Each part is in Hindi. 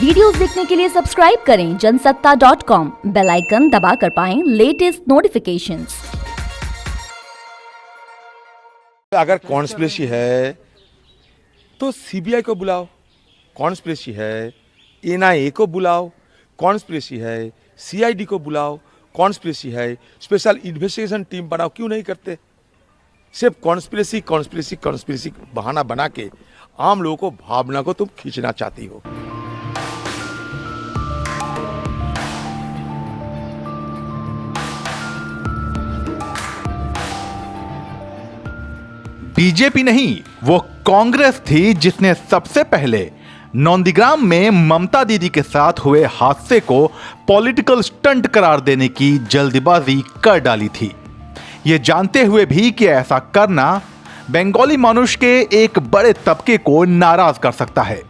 वीडियोस देखने के लिए सब्सक्राइब करें जनसत्ता.com, बेल आइकन दबाकर पाएं लेटेस्ट नोटिफिकेशंस। अगर कॉन्स्पिरेसी है तो सीबीआई को बुलाओ, कॉन्स्पिरेसी है एनआईए को बुलाओ, कॉन्स्पिरेसी है सीआईडी को बुलाओ, कॉन्स्पिरेसी है स्पेशल इन्वेस्टिगेशन टीम बनाओ। क्यों नहीं करते? सिर्फ कॉन्स्पिरेसी कॉन्स्पिरेसी कॉन्स्पिरेसी बहाना बना के आम लोगों को भावना को तुम खींचना चाहती हो। बीजेपी नहीं, वो कांग्रेस थी जिसने सबसे पहले नंदीग्राम में ममता दीदी के साथ हुए हादसे को पॉलिटिकल स्टंट करार देने की जल्दबाजी कर डाली थी, ये जानते हुए भी कि ऐसा करना बंगाली मनुष्य के एक बड़े तबके को नाराज कर सकता है।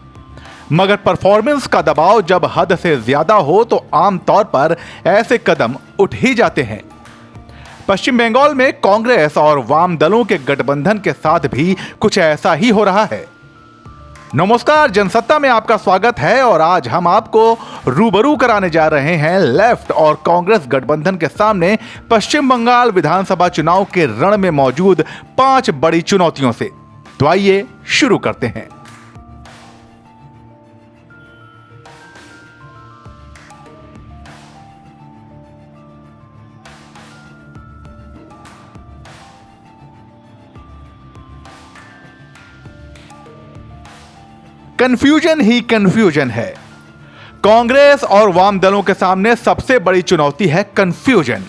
मगर परफॉर्मेंस का दबाव जब हद से ज्यादा हो तो आमतौर पर ऐसे कदम उठ ही जाते हैं। पश्चिम बंगाल में कांग्रेस और वाम दलों के गठबंधन के साथ भी कुछ ऐसा ही हो रहा है। नमस्कार, जनसत्ता में आपका स्वागत है और आज हम आपको रूबरू कराने जा रहे हैं लेफ्ट और कांग्रेस गठबंधन के सामने पश्चिम बंगाल विधानसभा चुनाव के रण में मौजूद 5 बड़ी चुनौतियों से। तो आइए शुरू करते हैं। कंफ्यूजन ही कंफ्यूजन है। कांग्रेस और वाम दलों के सामने सबसे बड़ी चुनौती है कंफ्यूजन।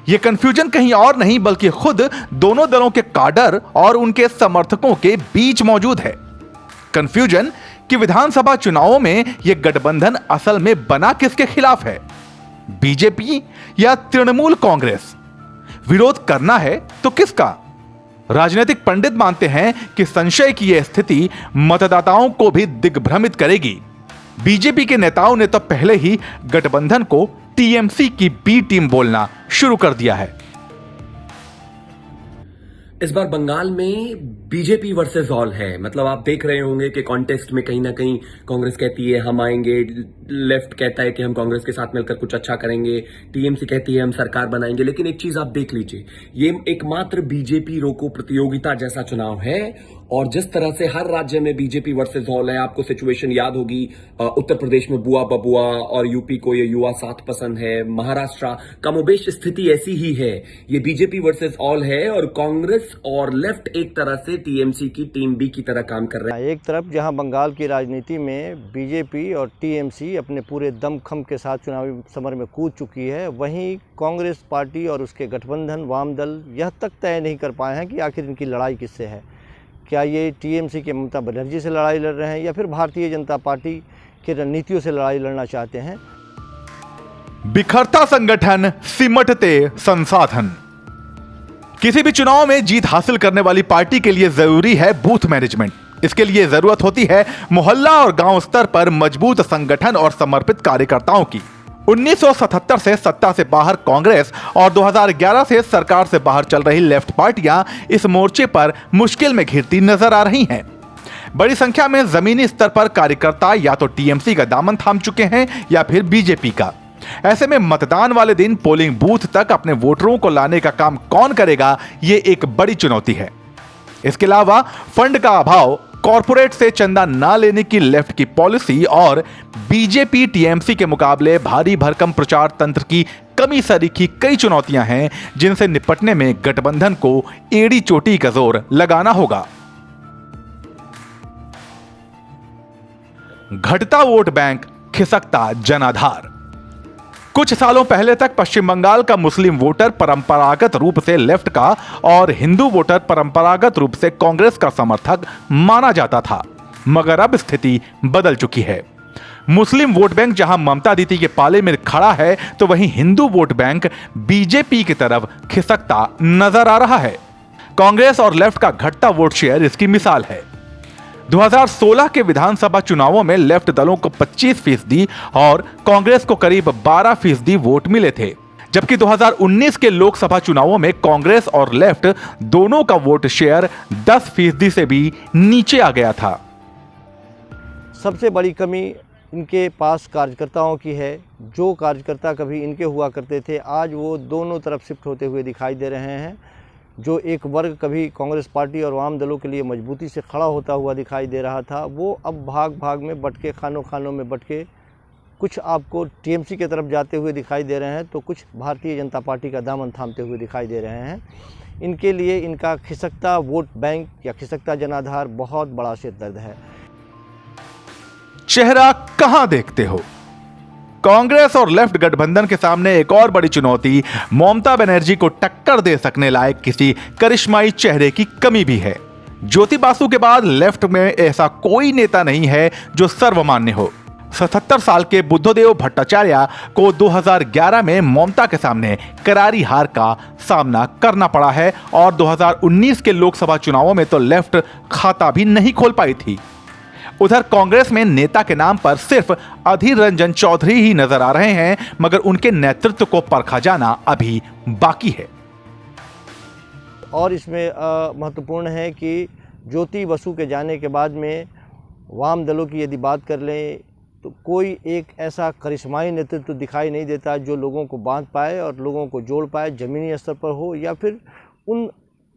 यह कंफ्यूजन कहीं और नहीं बल्कि खुद दोनों दलों के काडर और उनके समर्थकों के बीच मौजूद है। कंफ्यूजन कि विधानसभा चुनावों में यह गठबंधन असल में बना किसके खिलाफ है, बीजेपी या तृणमूल कांग्रेस? विरोध करना है तो किसका? राजनीतिक पंडित मानते हैं कि संशय की यह स्थिति मतदाताओं को भी दिग्भ्रमित करेगी। बीजेपी के नेताओं ने तो पहले ही गठबंधन को टीएमसी की बी टीम बोलना शुरू कर दिया है। इस बार बंगाल में बीजेपी वर्सेस ऑल है। मतलब आप देख रहे होंगे कि कॉन्टेस्ट में कहीं ना कहीं कांग्रेस कहती है हम आएंगे, लेफ्ट कहता है कि हम कांग्रेस के साथ मिलकर कुछ अच्छा करेंगे, टीएमसी कहती है हम सरकार बनाएंगे। लेकिन एक चीज आप देख लीजिए, ये एकमात्र बीजेपी रोको प्रतियोगिता जैसा चुनाव है और जिस तरह से हर राज्य में बीजेपी वर्सेस ऑल है, आपको सिचुएशन याद होगी, उत्तर प्रदेश में बुआ बबुआ और यूपी को ये युवा साथ पसंद है, महाराष्ट्र कमोबेश स्थिति ऐसी ही है। ये बीजेपी वर्सेस ऑल है और कांग्रेस और लेफ्ट एक तरह से टीएमसी की टीम बी की तरह काम कर रहे हैं। एक तरफ जहां बंगाल की राजनीति में बीजेपी और टीएमसी अपने पूरे दमखम के साथ चुनावी समर में कूद चुकी है, वहीं कांग्रेस पार्टी और उसके गठबंधन वाम दल यह तक तय नहीं कर पाए हैं कि आखिर इनकी लड़ाई किससे है। क्या ये टीएमसी के ममता बनर्जी से लड़ाई लड़ रहे हैं या फिर भारतीय जनता पार्टी की रणनीतियों से लड़ाई लड़ना चाहते हैं? बिखरता संगठन, सिमटते संसाधन। किसी भी चुनाव में जीत हासिल करने वाली पार्टी के लिए जरूरी है बूथ मैनेजमेंट। इसके लिए जरूरत होती है मोहल्ला और गांव स्तर पर मजबूत संगठन और समर्पित कार्यकर्ताओं की। 1977 से सत्ता से बाहर कांग्रेस और 2011 से सरकार से बाहर चल रही लेफ्ट पार्टियां इस मोर्चे पर मुश्किल में घिरती नजर आ रही हैं। बड़ी संख्या में जमीनी स्तर पर कार्यकर्ता या तो टीएमसी का दामन थाम चुके हैं या फिर बीजेपी का। ऐसे में मतदान वाले दिन पोलिंग बूथ तक अपने वोटरों को लाने का काम कौन करेगा, ये एक बड़ी चुनौती है। इसके अलावा फंड का अभाव, कॉरपोरेट से चंदा ना लेने की लेफ्ट की पॉलिसी और बीजेपी टीएमसी के मुकाबले भारी भरकम प्रचार तंत्र की कमी सरीखी कई चुनौतियां हैं जिनसे निपटने में गठबंधन को एड़ी चोटी का जोर लगाना होगा। घटता वोट बैंक, खिसकता जनाधार। कुछ सालों पहले तक पश्चिम बंगाल का मुस्लिम वोटर परंपरागत रूप से लेफ्ट का और हिंदू वोटर परंपरागत रूप से कांग्रेस का समर्थक माना जाता था, मगर अब स्थिति बदल चुकी है। मुस्लिम वोट बैंक जहां ममता दीदी के पाले में खड़ा है तो वहीं हिंदू वोट बैंक बीजेपी की तरफ खिसकता नजर आ रहा है। कांग्रेस और लेफ्ट का घटता वोट शेयर इसकी मिसाल है। 2016 के विधानसभा चुनावों में लेफ्ट दलों को 25% और कांग्रेस को करीब 12% वोट मिले थे, जबकि 2019 के लोकसभा चुनावों में कांग्रेस और लेफ्ट दोनों का वोट शेयर 10% से भी नीचे आ गया था। सबसे बड़ी कमी इनके पास कार्यकर्ताओं की है। जो कार्यकर्ता कभी इनके हुआ करते थे, आज वो दोनों तरफ शिफ्ट होते हुए दिखाई दे रहे हैं। जो एक वर्ग कभी कांग्रेस पार्टी और वाम दलों के लिए मजबूती से खड़ा होता हुआ दिखाई दे रहा था, वो अब भाग भाग में बटके, खानों में बटके, कुछ आपको टीएमसी की तरफ जाते हुए दिखाई दे रहे हैं, तो कुछ भारतीय जनता पार्टी का दामन थामते हुए दिखाई दे रहे हैं। इनके लिए इनका खिसकता वोट बैंक या खिसकता जनाधार बहुत बड़ा सिरदर्द है। चेहरा कहां देखते हो? कांग्रेस और लेफ्ट गठबंधन के सामने एक और बड़ी चुनौती ममता बनर्जी को टक्कर दे सकने लायक किसी करिश्माई चेहरे की कमी भी है। ज्योति बासु के बाद लेफ्ट में ऐसा कोई नेता नहीं है जो सर्वमान्य हो। 77 साल के बुद्धदेव भट्टाचार्य को 2011 में ममता के सामने करारी हार का सामना करना पड़ा है और 2019 के लोकसभा चुनावों में तो लेफ्ट खाता भी नहीं खोल पाई थी। उधर कांग्रेस में नेता के नाम पर सिर्फ अधीर रंजन चौधरी ही नजर आ रहे हैं, मगर उनके नेतृत्व को परखा जाना अभी बाकी है। और इसमें महत्वपूर्ण है कि ज्योति बसु के जाने के बाद में वाम दलों की यदि बात कर लें तो कोई एक ऐसा करिश्माई नेतृत्व दिखाई नहीं देता जो लोगों को बांध पाए और लोगों को जोड़ पाए, ज़मीनी स्तर पर हो या फिर उन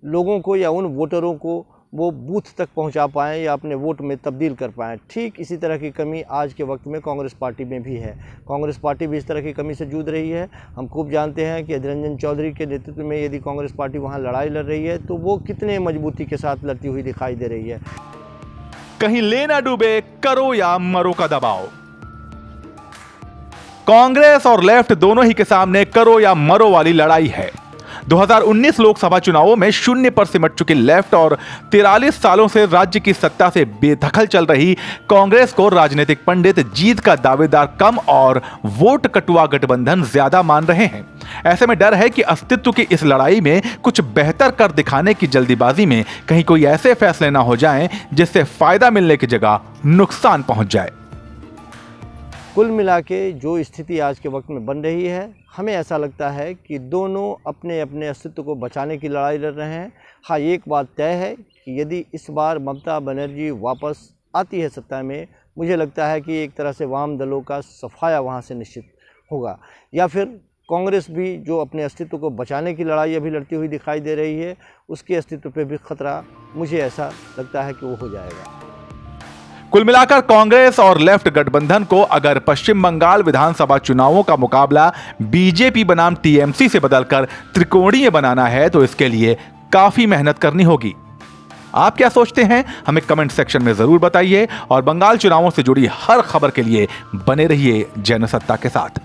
लोगों को या उन वोटरों को वो बूथ तक पहुंचा पाएँ या अपने वोट में तब्दील कर पाएँ। ठीक इसी तरह की कमी आज के वक्त में कांग्रेस पार्टी में भी है। कांग्रेस पार्टी भी इस तरह की कमी से जूझ रही है। हम खूब जानते हैं कि अधीर रंजन चौधरी के नेतृत्व में यदि कांग्रेस पार्टी वहाँ लड़ाई लड़ रही है तो वो कितने मजबूती के साथ लड़ती हुई दिखाई दे रही है। कहीं लेना डूबे, करो या मरो का दबाव। कांग्रेस और लेफ्ट दोनों ही के सामने करो या मरो वाली लड़ाई है। 2019 लोकसभा चुनावों में शून्य पर सिमट चुकी लेफ्ट और 43 सालों से राज्य की सत्ता से बेदखल चल रही कांग्रेस को राजनीतिक पंडित जीत का दावेदार कम और वोट कटुआ गठबंधन ज्यादा मान रहे हैं। ऐसे में डर है कि अस्तित्व की इस लड़ाई में कुछ बेहतर कर दिखाने की जल्दीबाजी में कहीं कोई ऐसे फैसले ना हो जाएं जिससे फायदा मिलने की जगह नुकसान पहुंच जाए। कुल मिला के जो स्थिति आज के वक्त में बन रही है, हमें ऐसा लगता है कि दोनों अपने अपने अस्तित्व को बचाने की लड़ाई लड़ रहे हैं। हाँ, एक बात तय है कि यदि इस बार ममता बनर्जी वापस आती है सत्ता में, मुझे लगता है कि एक तरह से वाम दलों का सफाया वहाँ से निश्चित होगा, या फिर कांग्रेस भी जो अपने अस्तित्व को बचाने की लड़ाई अभी लड़ती हुई दिखाई दे रही है, उसके अस्तित्व पे भी खतरा मुझे ऐसा लगता है कि वो हो जाएगा। कुल मिलाकर कांग्रेस और लेफ्ट गठबंधन को अगर पश्चिम बंगाल विधानसभा चुनावों का मुकाबला बीजेपी बनाम टीएमसी से बदलकर त्रिकोणीय बनाना है तो इसके लिए काफी मेहनत करनी होगी। आप क्या सोचते हैं, हमें कमेंट सेक्शन में जरूर बताइए और बंगाल चुनावों से जुड़ी हर खबर के लिए बने रहिए जनसत्ता के साथ।